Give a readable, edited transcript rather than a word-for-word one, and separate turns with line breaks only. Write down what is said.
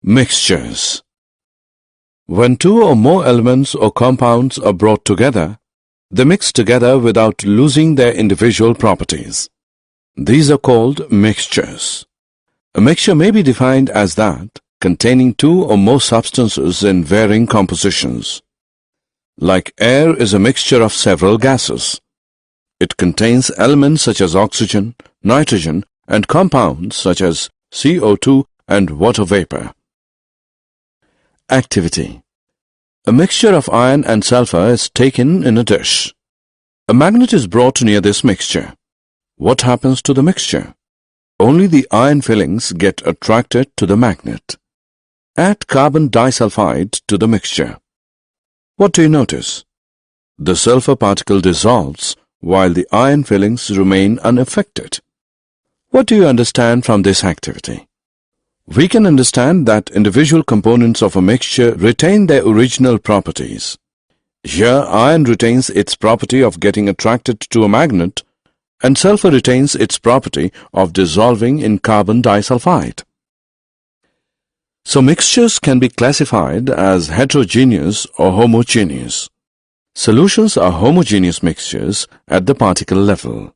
Mixtures. When two or more elements or compounds are brought together, they mix together without losing their individual properties. These are called mixtures. A mixture may be defined as that containing two or more substances in varying compositions. Like air is a mixture of several gases. It contains elements such as oxygen, nitrogen, and compounds such as CO2 and water vapor. Activity. A mixture of iron and sulfur is taken in a dish. A magnet is brought near this mixture. What happens to the mixture? Only the iron fillings get attracted to the magnet. Add carbon disulfide to the mixture. What do you notice? The sulfur particle dissolves while the iron fillings remain unaffected. What do you understand from this activity? We can understand that individual components of a mixture retain their original properties. Here, iron retains its property of getting attracted to a magnet, and sulfur retains its property of dissolving in carbon disulfide. So mixtures can be classified as heterogeneous or homogeneous. Solutions are homogeneous mixtures at the particle level.